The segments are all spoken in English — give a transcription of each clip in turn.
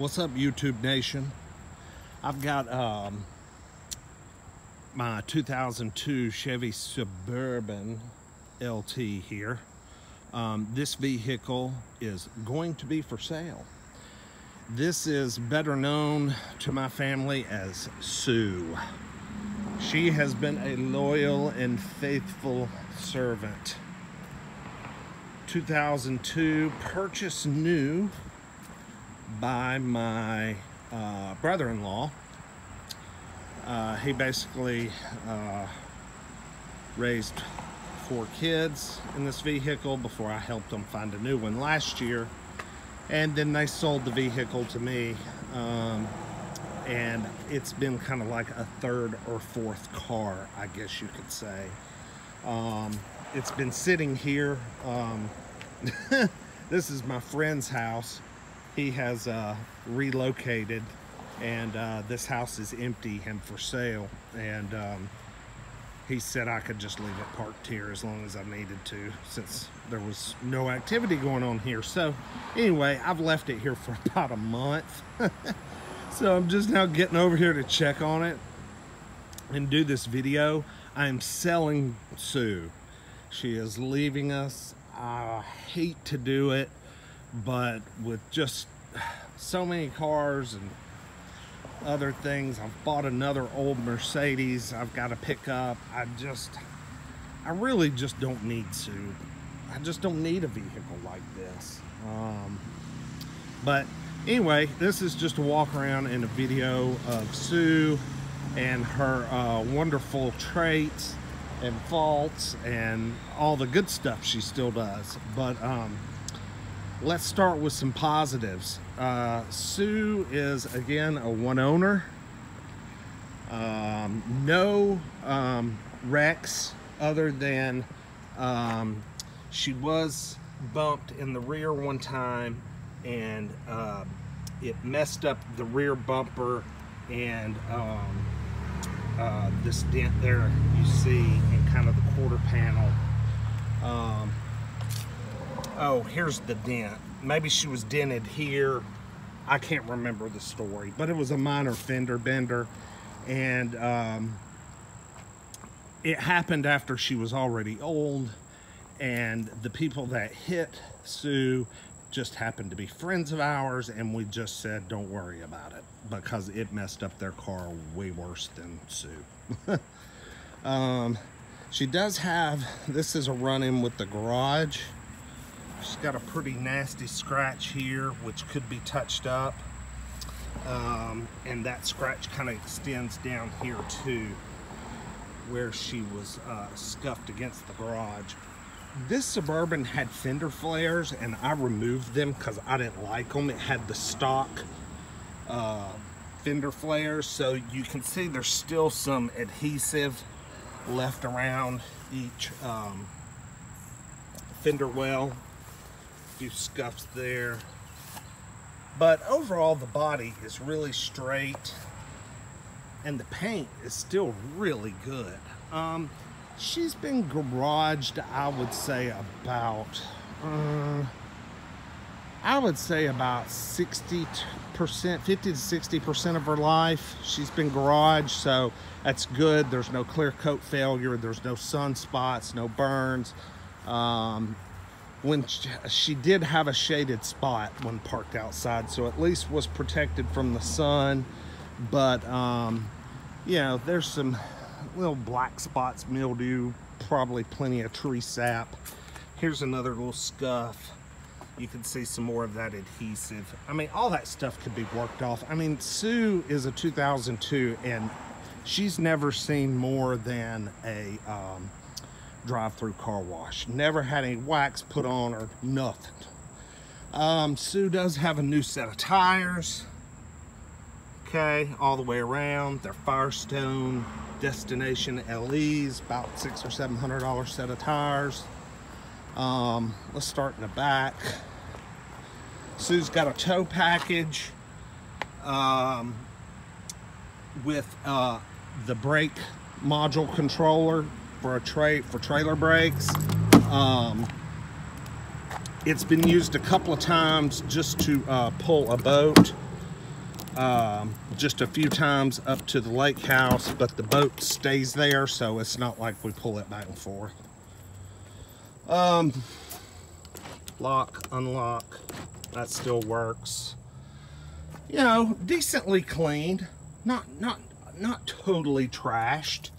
What's up, YouTube Nation? I've got my 2002 Chevy Suburban LT here. This vehicle is going to be for sale. This is better known to my family as Sue. She has been a loyal and faithful servant. 2002, purchased new by my brother-in-law. He basically raised 4 kids in this vehicle before I helped him find a new one last year, and then they sold the vehicle to me, and it's been kind of like a 3rd or 4th car, I guess you could say. It's been sitting here. This is my friend's house. He has relocated, and this house is empty and for sale, and he said I could just leave it parked here as long as I needed to, since there was no activity going on here. So anyway, I've left it here for about a month. So I'm just now getting over here to check on it and do this video. I am selling Sue. She is leaving us. I hate to do it, but with just so many cars and other things, I've bought another old Mercedes I've got to pick up. I really just don't need Sue. I just don't need a vehicle like this. But anyway, this is just a walk around in a video of Sue and her wonderful traits and faults and all the good stuff she still does. But let's start with some positives. Sue is, again, a one owner. No wrecks, other than she was bumped in the rear one time, and it messed up the rear bumper, and this dent there you see in kind of the quarter panel. Oh, here's the dent. Maybe she was dented here. I can't remember the story, but it was a minor fender bender, and it happened after she was already old, and the people that hit Sue just happened to be friends of ours, and we just said don't worry about it because it messed up their car way worse than Sue. She does have, this is a run-in with the garage. She's got a pretty nasty scratch here, which could be touched up, and that scratch kind of extends down here too, where she was scuffed against the garage. This Suburban had fender flares, and I removed them because I didn't like them. It had the stock fender flares, so you can see there's still some adhesive left around each fender well. A few scuffs there, but overall the body is really straight, and the paint is still really good. She's been garaged, I would say about 60%, 50 to 60% of her life she's been garaged, so that's good. There's no clear coat failure, there's no sunspots, no burns. When she did have a shaded spot when parked outside, so at least was protected from the sun, but you know, there's some little black spots, mildew, probably plenty of tree sap. Here's another little scuff. You can see some more of that adhesive. I mean, all that stuff could be worked off. I mean, Sue is a 2002, and she's never seen more than a drive-through car wash. Never had any wax put on or nothing. Sue does have a new set of tires, okay, all the way around. They're Firestone Destination LEs, about $600 or $700 set of tires. Let's start in the back. Sue's got a tow package with the brake module controller for trailer brakes. It's been used a couple of times just to pull a boat. just a few times up to the lake house, but the boat stays there, so it's not like we pull it back and forth. Lock, unlock, that still works. You know, decently cleaned, not totally trashed.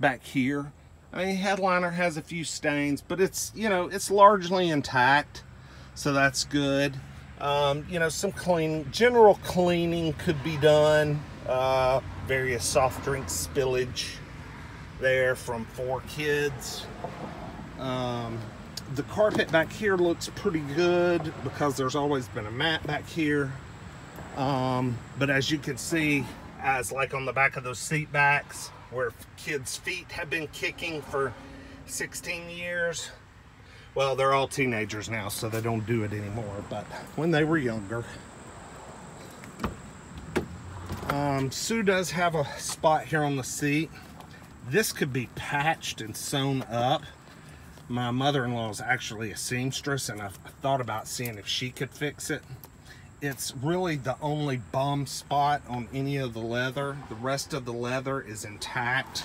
Back here, I mean, headliner has a few stains, but it's, you know, it's largely intact, so that's good. You know, some general cleaning could be done. Various soft drink spillage there from 4 kids. The carpet back here looks pretty good because there's always been a mat back here. But as you can see, as like on the back of those seat backs where kids' feet have been kicking for 16 years, well, they're all teenagers now, so they don't do it anymore, but when they were younger. Sue does have a spot here on the seat. This could be patched and sewn up. My mother-in-law is actually a seamstress, and I've thought about seeing if she could fix it. It's really the only bum spot on any of the leather. The rest of the leather is intact.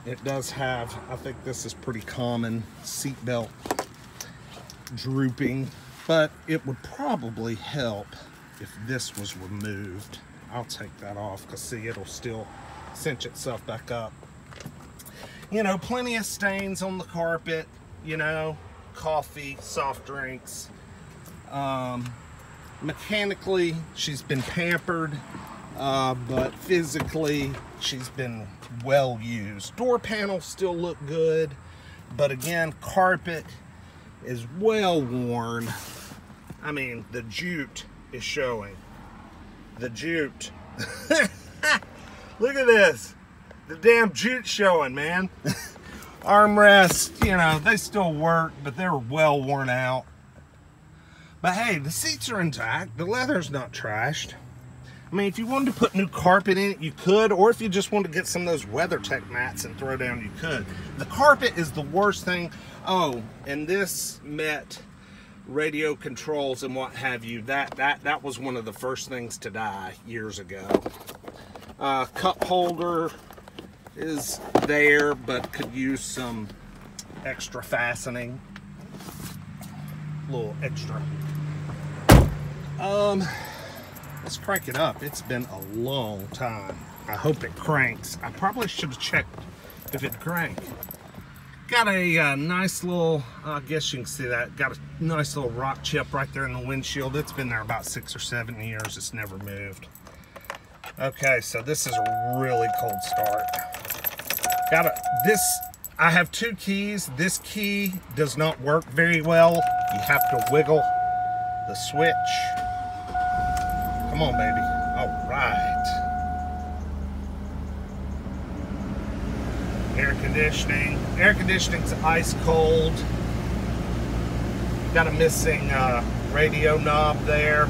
It does have, I think this is pretty common, seatbelt drooping, but it would probably help if this was removed. I'll take that off because see, it'll still cinch itself back up. You know, plenty of stains on the carpet, you know, coffee, soft drinks. Mechanically, she's been pampered, but physically, she's been well used. Door panels still look good, but again, carpet is well worn. I mean, the jute is showing. The jute. Look at this. The damn jute showing, man. Armrests, you know, they still work, but they're well worn out. But hey, the seats are intact. The leather's not trashed. I mean, if you wanted to put new carpet in it, you could, or if you just wanted to get some of those WeatherTech mats and throw down, you could. The carpet is the worst thing. Oh, and this Met radio controls and what have you, that was one of the first things to die years ago. Cup holder is there, but could use some extra fastening. A little extra. Let's crank it up. It's been a long time. I hope it cranks. I probably should have checked if it cranked. Got a nice little, I guess you can see that, got a nice little rock chip right there in the windshield. It's been there about 6 or 7 years. It's never moved. Okay, so this is a really cold start. I have 2 keys. This key does not work very well. You have to wiggle the switch. Come on, baby. All right. Air conditioning. Air conditioning's ice cold. Got a missing radio knob there.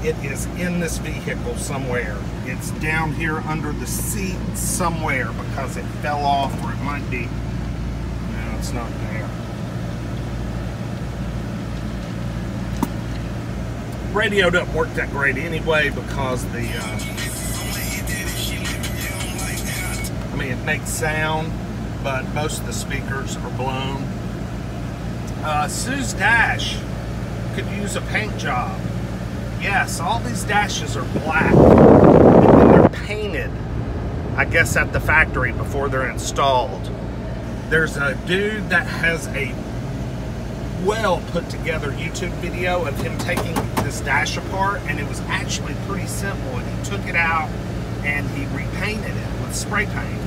It is in this vehicle somewhere. It's down here under the seat somewhere because it fell off, or it might be. No, it's not there. Radio doesn't work that great anyway because the, I mean, it makes sound, but most of the speakers are blown. Sue's dash could use a paint job. Yes, all these dashes are black, and they're painted, I guess, at the factory before they're installed. There's a dude that has a well put together YouTube video of him taking this dash apart, and it was actually pretty simple. And he took it out and he repainted it with spray paint.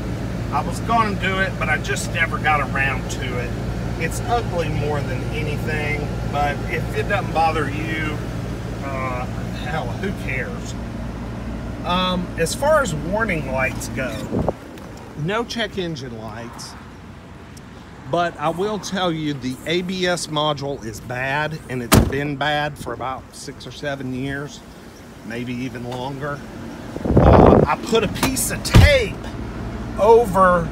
I was going to do it, but I just never got around to it. It's ugly more than anything, but if it doesn't bother you, hell, who cares? As far as warning lights go, no check engine lights. But I will tell you, the ABS module is bad, and it's been bad for about 6 or 7 years, maybe even longer. I put a piece of tape over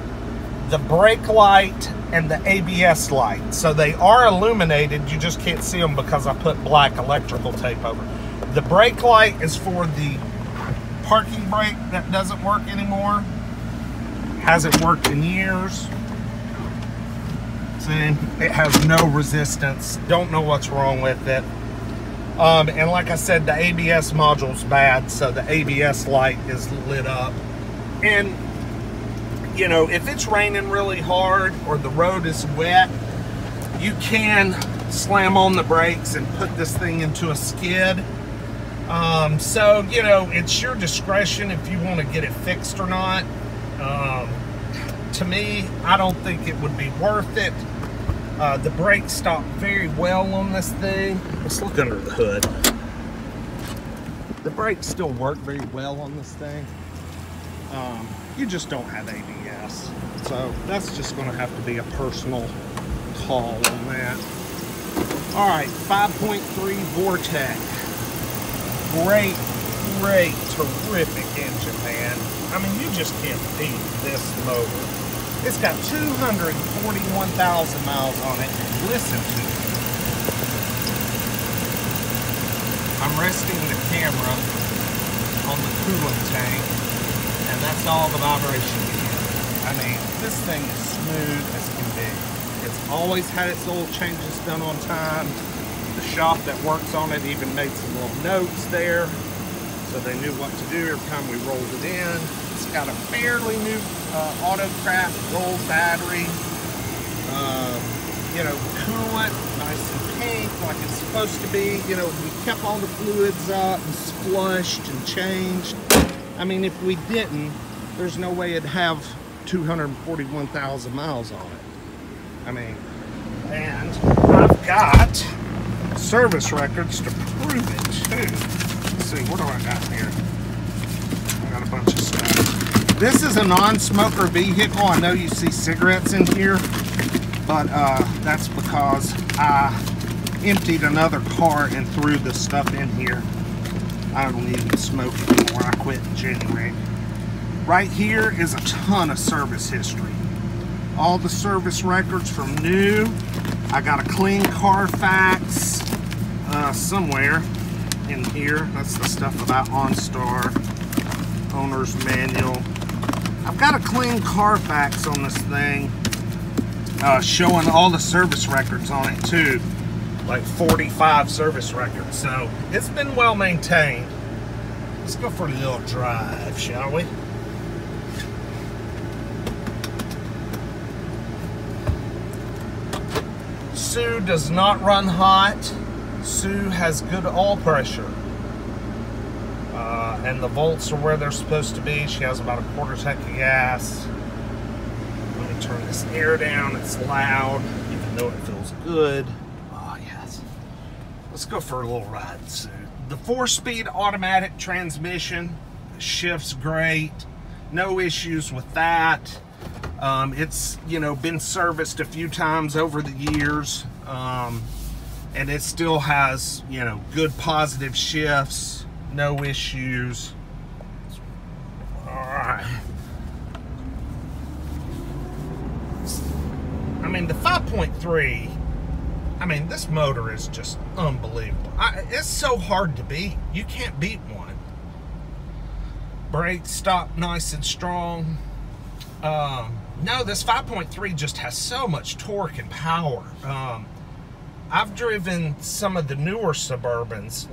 the brake light and the ABS light, so they are illuminated. You just can't see them because I put black electrical tape over. The brake light is for the parking brake that doesn't work anymore. Hasn't worked in years. See, it has no resistance. Don't know what's wrong with it. And like I said, the ABS module's bad, so the ABS light is lit up. And, you know, if it's raining really hard or the road is wet, you can slam on the brakes and put this thing into a skid. So, you know, it's your discretion if you want to get it fixed or not. To me, I don't think it would be worth it. The brakes stop very well on this thing. Let's look under the hood. The brakes still work very well on this thing. You just don't have ABS. So that's just going to have to be a personal call on that. All right, 5.3 Vortec. Great, terrific engine, man. I mean, you just can't beat this motor. It's got 241,000 miles on it. Listen to it. I'm resting the camera on the coolant tank, and that's all the vibration you get. I mean, this thing is smooth as can be. It's always had its oil changes done on time. The shop that works on it even made some little notes there, so they knew what to do every time we rolled it in. It's got a fairly new Autocraft gold battery. You know, coolant, nice and pink, like it's supposed to be. You know, we kept all the fluids up and flushed and changed. I mean, if we didn't, there's no way it'd have 241,000 miles on it. I mean, and I've got service records to prove it too. Let's see, what do I got here? I got a bunch of stuff. This is a non-smoker vehicle. I know you see cigarettes in here, but that's because I emptied another car and threw the stuff in here. I don't even smoke anymore. I quit in January. Right here is a ton of service history. All the service records from new. I got a clean Carfax somewhere in here. That's the stuff about OnStar, owner's manual. I've got a clean Carfax on this thing, showing all the service records on it too, like 45 service records. So it's been well maintained. Let's go for a little drive, shall we? Sue does not run hot. Sue has good oil pressure. And the volts are where they're supposed to be. She has about a quarter tank of gas. Let me turn this air down. It's loud, even though it feels good. Oh, yes. Let's go for a little ride, Sue. The 4-speed automatic transmission shifts great. No issues with that. It's, you know, been serviced a few times over the years, and it still has, you know, good positive shifts, no issues. All right. I mean, the 5.3, I mean, this motor is just unbelievable. It's so hard to beat. You can't beat one. Brakes stop nice and strong. No, this 5.3 just has so much torque and power. I've driven some of the newer Suburbans,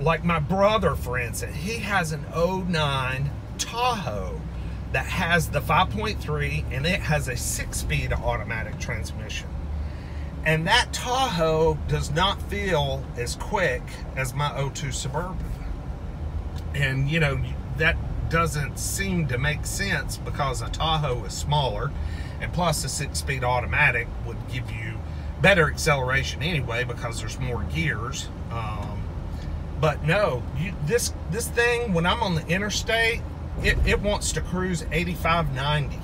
like my brother, for instance. He has an 09 Tahoe that has the 5.3, and it has a 6-speed automatic transmission. And that Tahoe does not feel as quick as my 02 Suburban. And, you know, that doesn't seem to make sense because a Tahoe is smaller, and plus a 6-speed automatic would give you better acceleration anyway because there's more gears. But no, this thing, when I'm on the interstate, it wants to cruise 85, 90.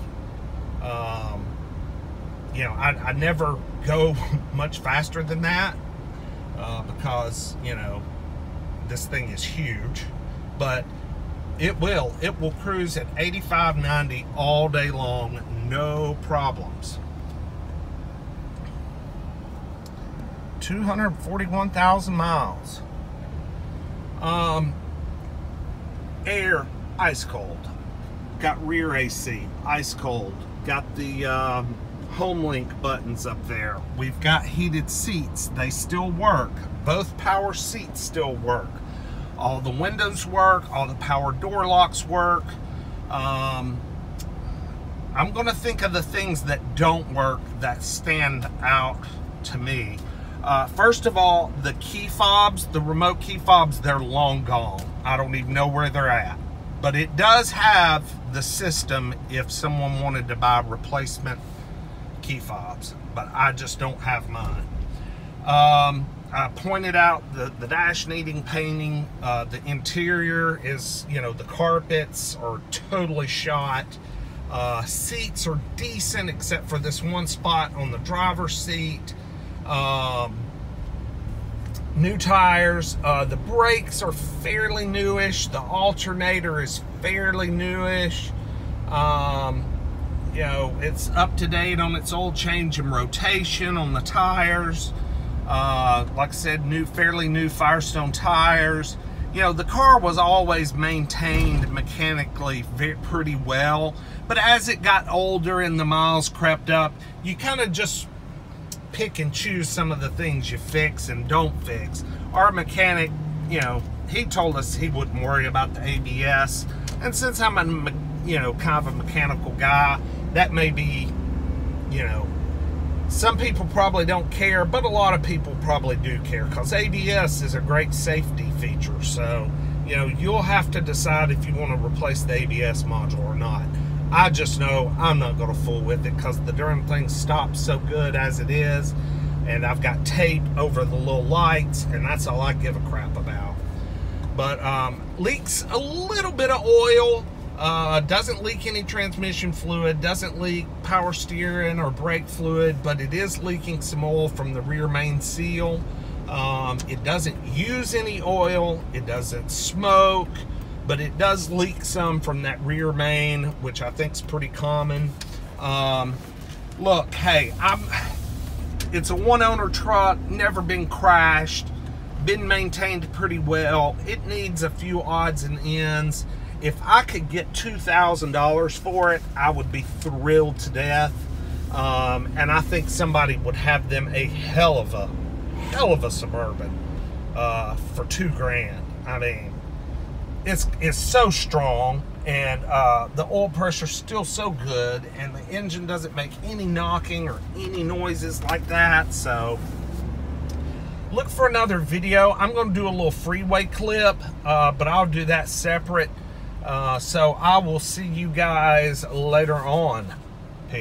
You know, I never go much faster than that because, you know, this thing is huge. But it will cruise at 85, 90 all day long, no problems. 241,000 miles. Air, ice cold. Got rear AC, ice cold. Got the HomeLink buttons up there. We've got heated seats. They still work. Both power seats still work. All the windows work. All the power door locks work. I'm going to think of the things that don't work that stand out to me. First of all, the key fobs, the remote key fobs, they're long gone. I don't even know where they're at. But it does have the system if someone wanted to buy replacement key fobs. But I just don't have mine. I pointed out the dash needing painting. The interior is, you know, the carpets are totally shot. Seats are decent except for this one spot on the driver's seat. New tires. The brakes are fairly newish. The alternator is fairly newish. You know, it's up to date on its oil change and rotation on the tires. Like I said, fairly new Firestone tires. You know, the car was always maintained mechanically pretty well, but as it got older and the miles crept up, you kind of just pick and choose some of the things you fix and don't fix. Our mechanic, you know, he told us he wouldn't worry about the ABS, and since I'm a, you know, kind of a mechanical guy, that may be, you know, some people probably don't care, but a lot of people probably do care, because ABS is a great safety feature. So, you know, you'll have to decide if you want to replace the ABS module or not. I just know I'm not going to fool with it, because the darn thing stops so good as it is, and I've got tape over the little lights, and that's all I give a crap about. But leaks a little bit of oil. Doesn't leak any transmission fluid, doesn't leak power steering or brake fluid, but it is leaking some oil from the rear main seal. It doesn't use any oil, it doesn't smoke, but it does leak some from that rear main, which I think is pretty common. Look, hey, it's a one-owner truck, never been crashed, been maintained pretty well. It needs a few odds and ends. If I could get $2,000 for it, I would be thrilled to death. And I think somebody would have them a hell of a Suburban for $2,000. I mean, it's so strong, and the oil pressure's still so good, and the engine doesn't make any knocking or any noises like that. So look for another video. I'm going to do a little freeway clip, but I'll do that separate. So I will see you guys later on.